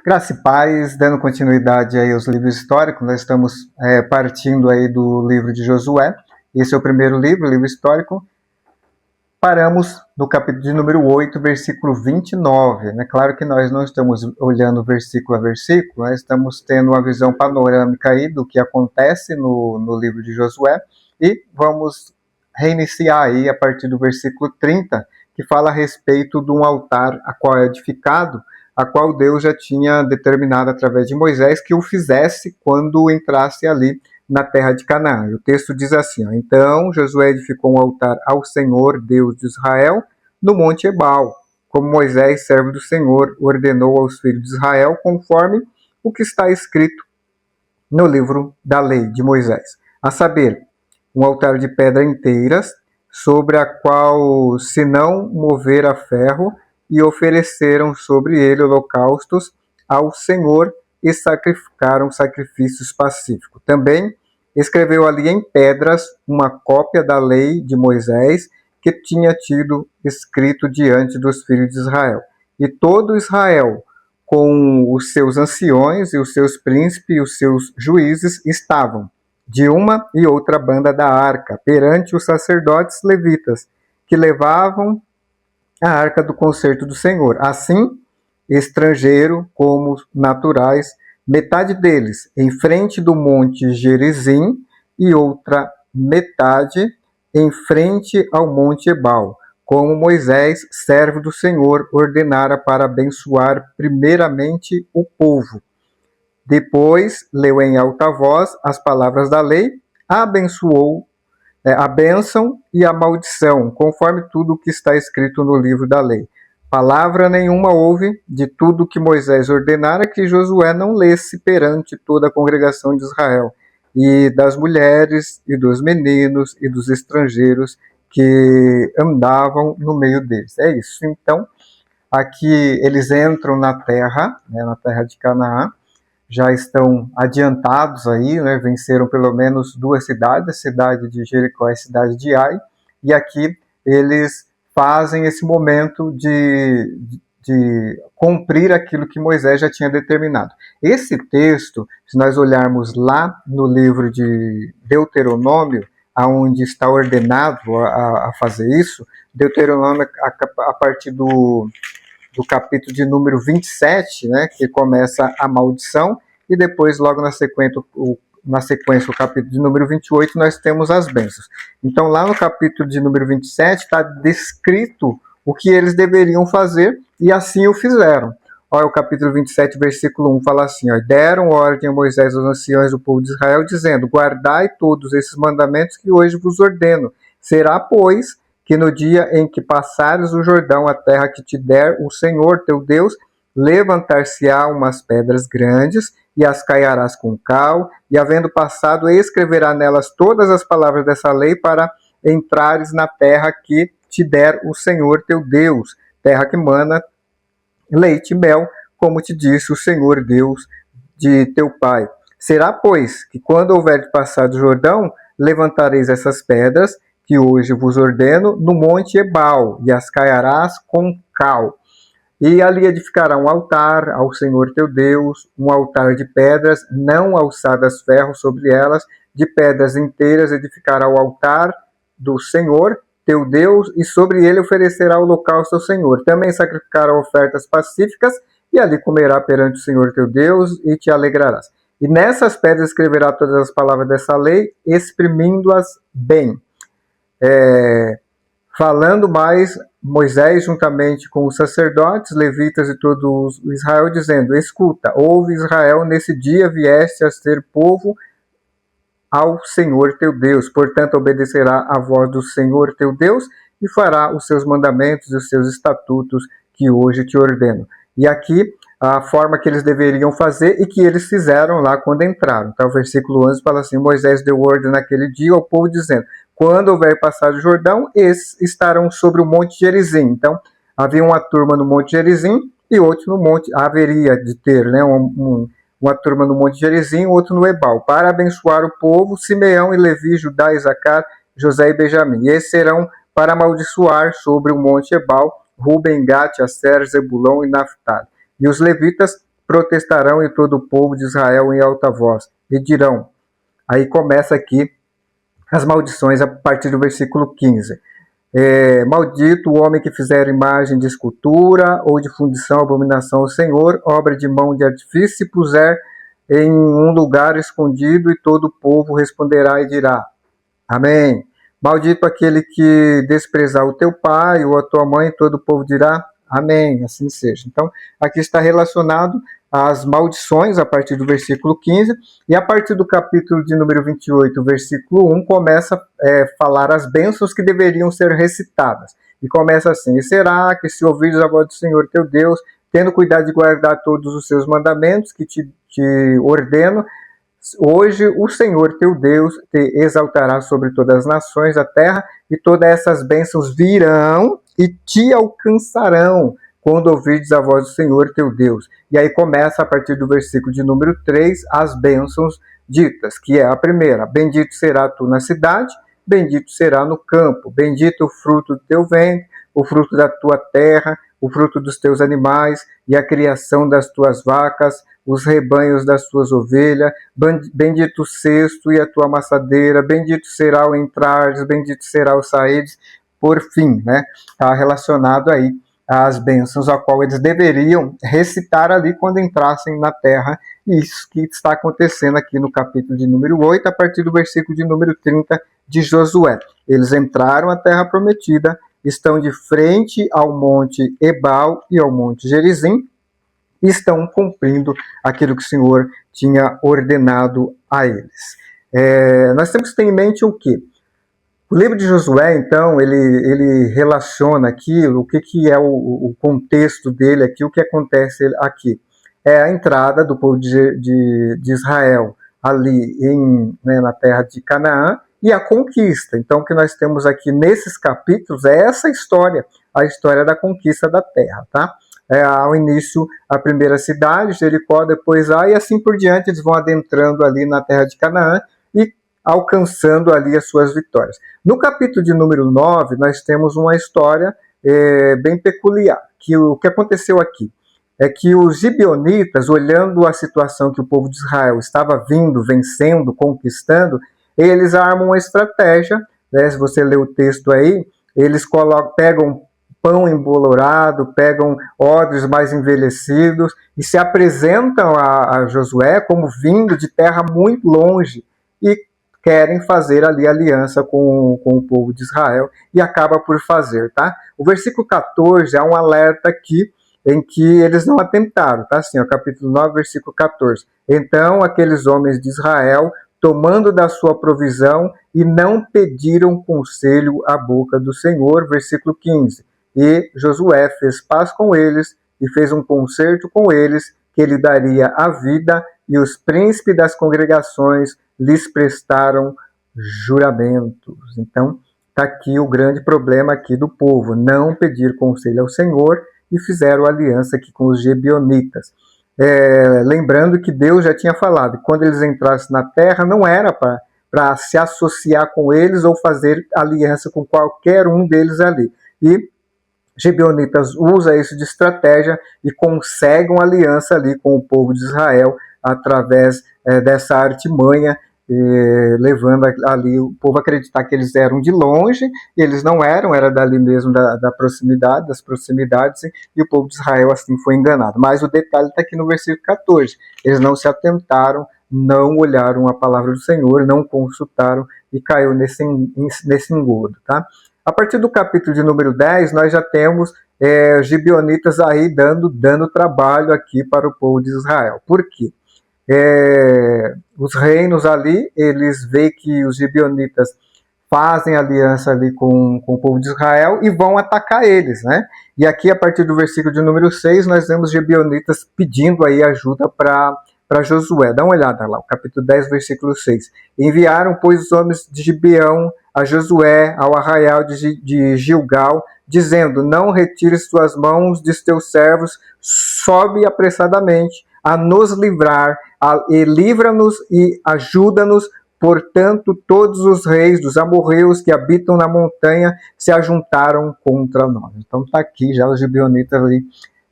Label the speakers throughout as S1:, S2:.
S1: Graça e paz, dando continuidade aí aos livros históricos, nós estamos partindo aí do livro de Josué. Esse é o primeiro livro, o livro histórico. Paramos no capítulo de número 8, versículo 29. É claro que nós não estamos olhando versículo a versículo, nós estamos tendo uma visão panorâmica aí do que acontece no livro de Josué, e vamos reiniciar aí a partir do versículo 30, que fala a respeito de um altar a qual é edificado, a qual Deus já tinha determinado através de Moisés que o fizesse quando entrasse ali na terra de Canaã. E o texto diz assim, então Josué edificou um altar ao Senhor, Deus de Israel, no monte Ebal, como Moisés, servo do Senhor, ordenou aos filhos de Israel, conforme o que está escrito no livro da lei de Moisés. A saber, um altar de pedra inteiras, sobre a qual se não mover a ferro, e ofereceram sobre ele holocaustos ao Senhor e sacrificaram sacrifícios pacíficos. Também escreveu ali em pedras uma cópia da lei de Moisés que tinha tido escrito diante dos filhos de Israel. E todo Israel, com os seus anciões e os seus príncipes e os seus juízes, estavam de uma e outra banda da arca, perante os sacerdotes levitas, que levavam a arca do concerto do Senhor. Assim, estrangeiro como naturais, metade deles em frente do monte Gerizim e outra metade em frente ao monte Ebal, como Moisés, servo do Senhor, ordenara para abençoar primeiramente o povo. Depois, leu em alta voz as palavras da lei, abençoou a bênção e a maldição, conforme tudo o que está escrito no livro da lei. Palavra nenhuma houve de tudo que Moisés ordenara que Josué não lesse perante toda a congregação de Israel, e das mulheres, e dos meninos, e dos estrangeiros que andavam no meio deles. É isso. Então, aqui eles entram na terra de Canaã, já estão adiantados aí, venceram pelo menos duas cidades, a cidade de Jericó e a cidade de Ai, e aqui eles fazem esse momento de cumprir aquilo que Moisés já tinha determinado. Esse texto, se nós olharmos lá no livro de Deuteronômio, aonde está ordenado a fazer isso, Deuteronômio a partir do capítulo de número 27, que começa a maldição, e depois, logo na sequência, o capítulo de número 28, nós temos as bênçãos. Então, lá no capítulo de número 27, está descrito o que eles deveriam fazer, e assim o fizeram. Olha, o capítulo 27, versículo 1, fala assim, deram ordem a Moisés aos anciões do povo de Israel, dizendo, guardai todos esses mandamentos que hoje vos ordeno. Será, pois, que no dia em que passares o Jordão, a terra que te der o Senhor teu Deus, levantar-se-á umas pedras grandes, e as caiarás com cal, e havendo passado, escreverá nelas todas as palavras dessa lei, para entrares na terra que te der o Senhor teu Deus, terra que mana leite e mel, como te disse o Senhor Deus de teu pai. Será, pois, que quando houver passado o Jordão, levantareis essas pedras, que hoje vos ordeno, no monte Ebal, e as caiarás com cal. E ali edificará um altar ao Senhor teu Deus, um altar de pedras, não alçadas ferro sobre elas, de pedras inteiras edificará o altar do Senhor teu Deus, e sobre ele oferecerá o holocausto ao Senhor. Também sacrificará ofertas pacíficas, e ali comerá perante o Senhor teu Deus, e te alegrarás. E nessas pedras escreverá todas as palavras dessa lei, exprimindo-as bem. Falando mais Moisés juntamente com os sacerdotes, levitas e todo Israel, dizendo, escuta, ouve Israel, nesse dia vieste a ser povo ao Senhor teu Deus, portanto obedecerá a voz do Senhor teu Deus e fará os seus mandamentos e os seus estatutos que hoje te ordeno. E aqui a forma que eles deveriam fazer e que eles fizeram lá quando entraram. Então o versículo 11 fala assim, Moisés deu ordem naquele dia ao povo dizendo, quando houver passado o Jordão, esses estarão sobre o monte Gerizim. Então havia uma turma no monte Gerizim e outro no monte, haveria de ter uma turma no monte Gerizim, outro no Ebal, para abençoar o povo, Simeão e Levi, Judá, Isacar, José e Benjamim. E esses serão para amaldiçoar sobre o monte Ebal, Ruben, Gade, Aser, Zebulão e Naftali. E os levitas protestarão e todo o povo de Israel em alta voz, e dirão. Aí começa aqui as maldições a partir do versículo 15. Maldito o homem que fizer imagem de escultura ou de fundição, abominação ao Senhor, obra de mão de artifício, se puser em um lugar escondido, e todo o povo responderá e dirá, amém. Maldito aquele que desprezar o teu pai ou a tua mãe, todo o povo dirá, amém, assim seja. Então, aqui está relacionado às maldições, a partir do versículo 15, e a partir do capítulo de número 28, versículo 1, começa a falar as bênçãos que deveriam ser recitadas. E começa assim, e será que se ouvires a voz do Senhor teu Deus, tendo cuidado de guardar todos os seus mandamentos que te ordeno, hoje o Senhor teu Deus te exaltará sobre todas as nações da terra, e todas essas bênçãos virão e te alcançarão quando ouvirdes a voz do Senhor teu Deus. E aí começa, a partir do versículo de número 3, as bênçãos ditas, que é a primeira, bendito será tu na cidade, bendito será no campo, bendito o fruto do teu ventre, o fruto da tua terra, o fruto dos teus animais, e a criação das tuas vacas, os rebanhos das tuas ovelhas, bendito o cesto e a tua amassadeira, bendito será o entrares, bendito será o saíres, por fim, né? Está relacionado aí às bênçãos a qual eles deveriam recitar ali quando entrassem na terra, e isso que está acontecendo aqui no capítulo de número 8, a partir do versículo de número 30 de Josué. Eles entraram à terra prometida, estão de frente ao monte Ebal e ao monte Gerizim, e estão cumprindo aquilo que o Senhor tinha ordenado a eles. Nós temos que ter em mente o quê? O livro de Josué, então, ele relaciona aqui o que é o contexto dele aqui, o que acontece aqui. É a entrada do povo de Israel ali na terra de Canaã, e a conquista. Então, o que nós temos aqui nesses capítulos é essa história, a história da conquista da terra, tá? Ao início, a primeira cidade, Jericó, depois e assim por diante, eles vão adentrando ali na terra de Canaã e alcançando ali as suas vitórias. No capítulo de número 9, nós temos uma história bem peculiar, que o que aconteceu aqui é que os gibeonitas, olhando a situação que o povo de Israel estava vindo, vencendo, conquistando, eles armam uma estratégia, né? Se você ler o texto aí, eles pegam pão embolorado, pegam odres mais envelhecidos e se apresentam a Josué como vindo de terra muito longe e querem fazer ali aliança com o povo de Israel, e acaba por fazer, tá? O versículo 14 é um alerta aqui em que eles não atentaram, tá? Assim, ó, capítulo 9, versículo 14. Então aqueles homens de Israel, tomando da sua provisão, e não pediram conselho à boca do Senhor, versículo 15. E Josué fez paz com eles e fez um concerto com eles, que ele daria a vida, e os príncipes das congregações lhes prestaram juramentos. Então, está aqui o grande problema aqui do povo, não pedir conselho ao Senhor, e fizeram aliança aqui com os gibeonitas. Lembrando que Deus já tinha falado, quando eles entrassem na terra, não era para se associar com eles ou fazer aliança com qualquer um deles ali. E gibeonitas usa isso de estratégia e consegue uma aliança ali com o povo de Israel através dessa artimanha, levando ali o povo a acreditar que eles eram de longe, e eles não eram, era dali mesmo da proximidade, das proximidades, e o povo de Israel assim foi enganado. Mas o detalhe está aqui no versículo 14, eles não se atentaram, não olharam a palavra do Senhor, não consultaram, e caiu nesse engodo, tá? A partir do capítulo de número 10, nós já temos os gibeonitas aí dando trabalho aqui para o povo de Israel. Por quê? Os reinos ali, eles veem que os gibeonitas fazem aliança ali com o povo de Israel e vão atacar eles, né? E aqui, a partir do versículo de número 6, nós vemos os gibeonitas pedindo aí ajuda para Josué. Dá uma olhada lá, o capítulo 10, versículo 6. Enviaram, pois, os homens de Gibeão a Josué ao arraial de Gilgal, dizendo, não retires tuas mãos de teus servos, sobe apressadamente a nos livrar, e livra-nos e ajuda-nos. Portanto, todos os reis dos amorreus que habitam na montanha se ajuntaram contra nós. Então está aqui já os gibeonitas ali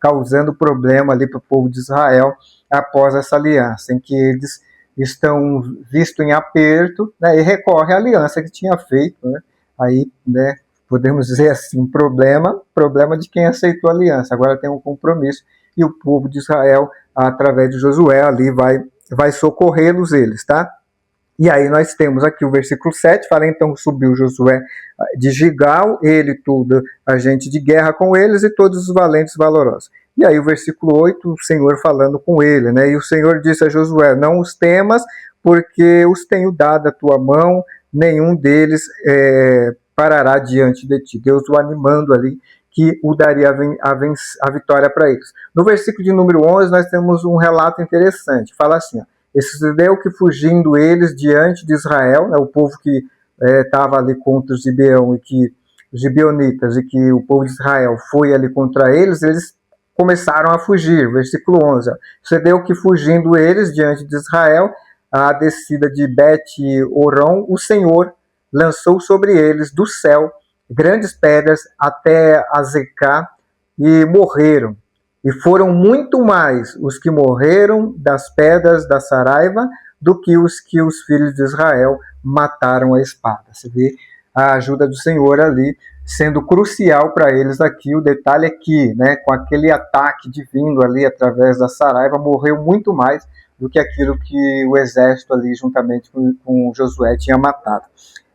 S1: causando problema ali para o povo de Israel após essa aliança, em que eles estão vistos em aperto, né, e recorre à aliança que tinha feito, né, aí, né, podemos dizer assim, problema de quem aceitou a aliança, agora tem um compromisso, e o povo de Israel, através de Josué, ali vai socorrê-los eles, tá? E aí nós temos aqui o versículo 7, fala, então subiu Josué de Gigal, ele e toda a gente de guerra com eles, e todos os valentes e valorosos. E aí o versículo 8, o Senhor falando com ele, né? E o Senhor disse a Josué, não os temas, porque os tenho dado à tua mão, nenhum deles parará diante de ti. Deus o animando ali, que o daria a vitória para eles. No versículo de número 11, nós temos um relato interessante, fala assim, ó, e sucedeu que fugindo eles diante de Israel, né, o povo que estava ali contra os gibeonitas, e que o povo de Israel foi ali contra eles, eles começaram a fugir. Versículo 11. Ó, sucedeu que fugindo eles diante de Israel, a descida de Bet-Horon, o Senhor lançou sobre eles do céu grandes pedras até Azecá, e morreram. E foram muito mais os que morreram das pedras da Saraiva do que os filhos de Israel mataram a espada. Você vê a ajuda do Senhor ali sendo crucial para eles aqui. O detalhe é que, né, com aquele ataque divino ali através da Saraiva, morreu muito mais do que aquilo que o exército ali juntamente com Josué tinha matado.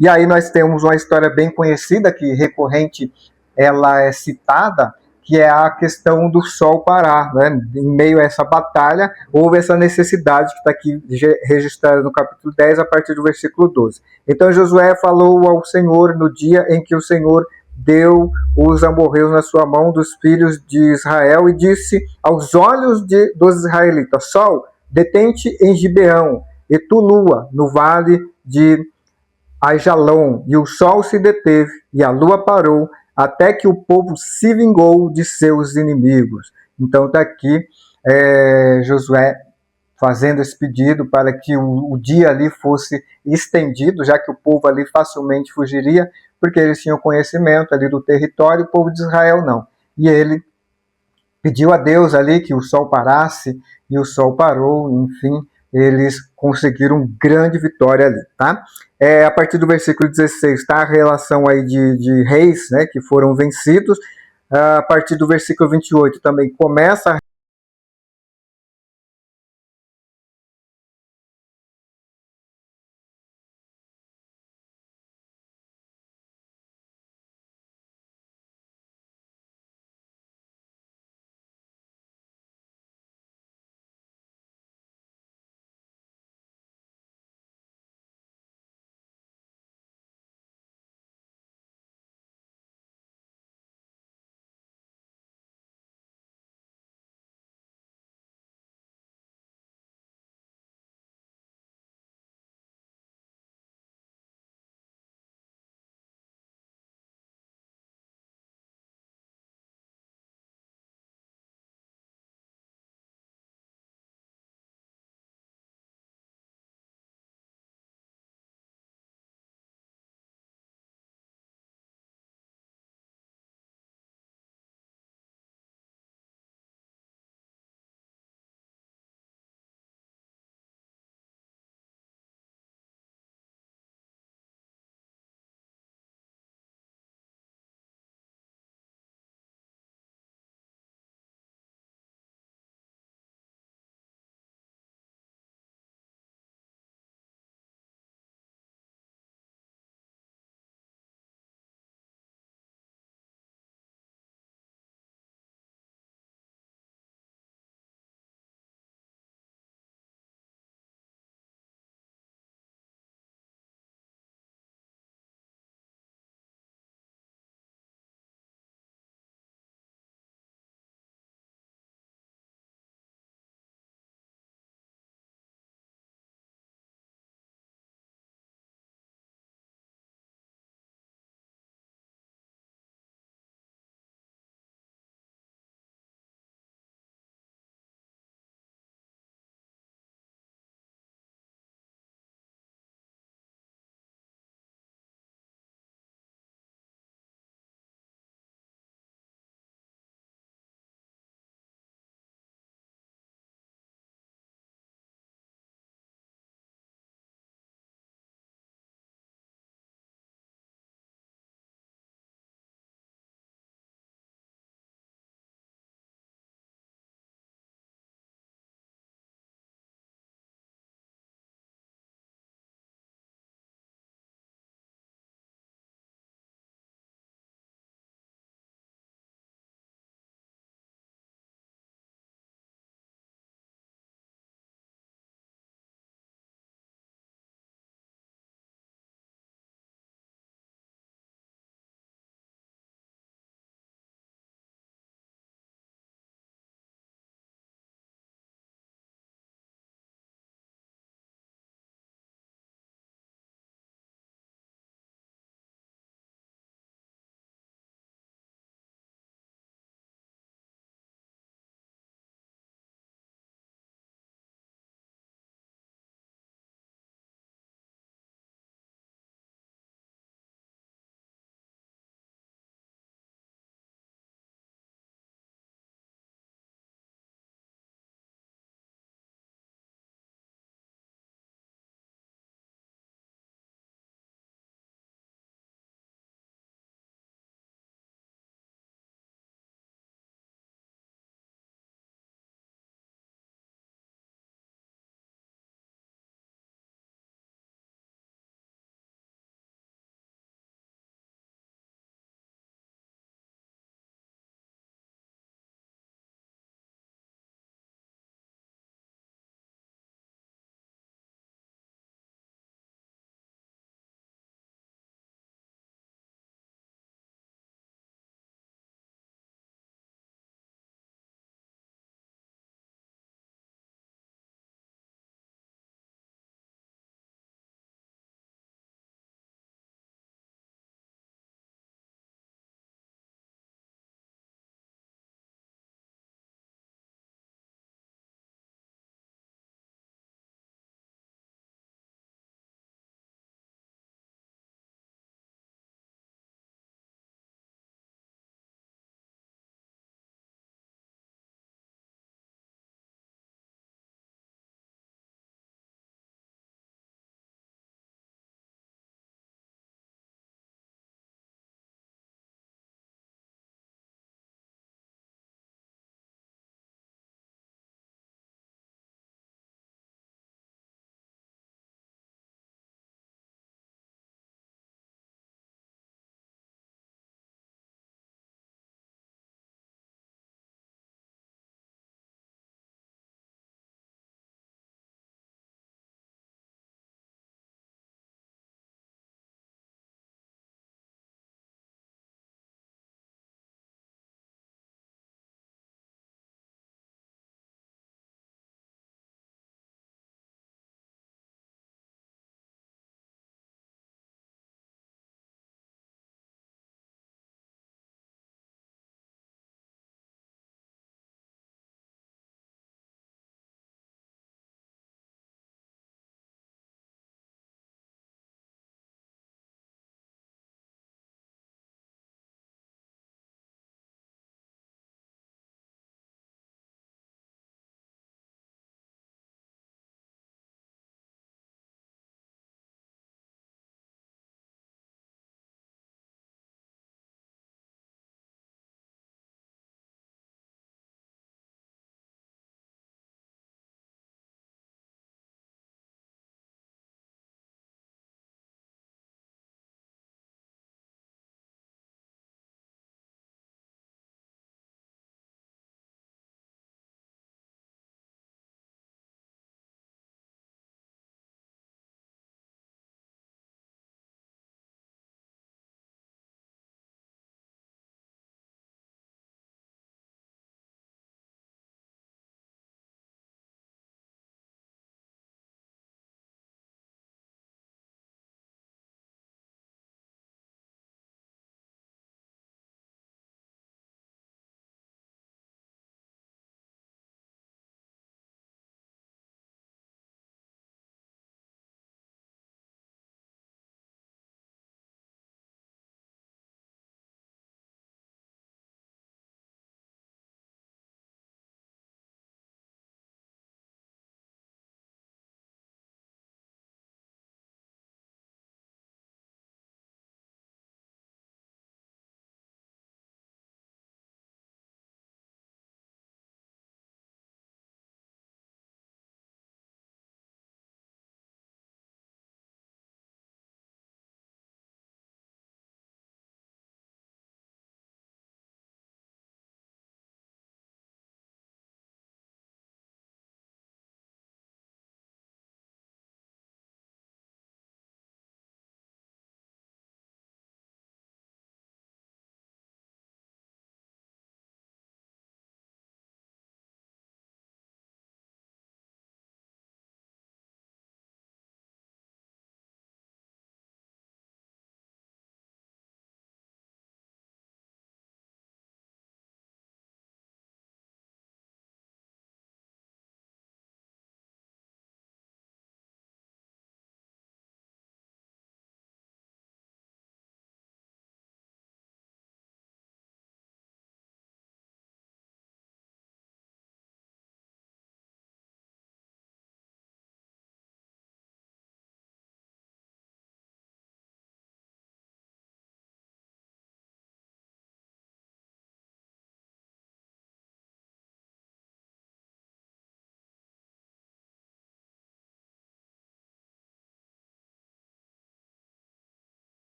S1: E aí nós temos uma história bem conhecida, que recorrente ela é citada, que é a questão do sol parar, né? Em meio a essa batalha, houve essa necessidade que está aqui registrada no capítulo 10, a partir do versículo 12. Então Josué falou ao Senhor no dia em que o Senhor deu os amorreus na sua mão dos filhos de Israel, e disse aos olhos dos israelitas, sol, detente em Gibeão, e tu, lua, no vale de Aijalon. E o sol se deteve, e a lua parou, até que o povo se vingou de seus inimigos. Então está aqui Josué fazendo esse pedido para que o dia ali fosse estendido, já que o povo ali facilmente fugiria, porque eles tinham conhecimento ali do território, o povo de Israel não. E ele pediu a Deus ali que o sol parasse, e o sol parou, enfim, eles conseguiram grande vitória ali, tá? A partir do versículo 16 está a relação aí de reis, né, que foram vencidos. A partir do versículo 28 também começa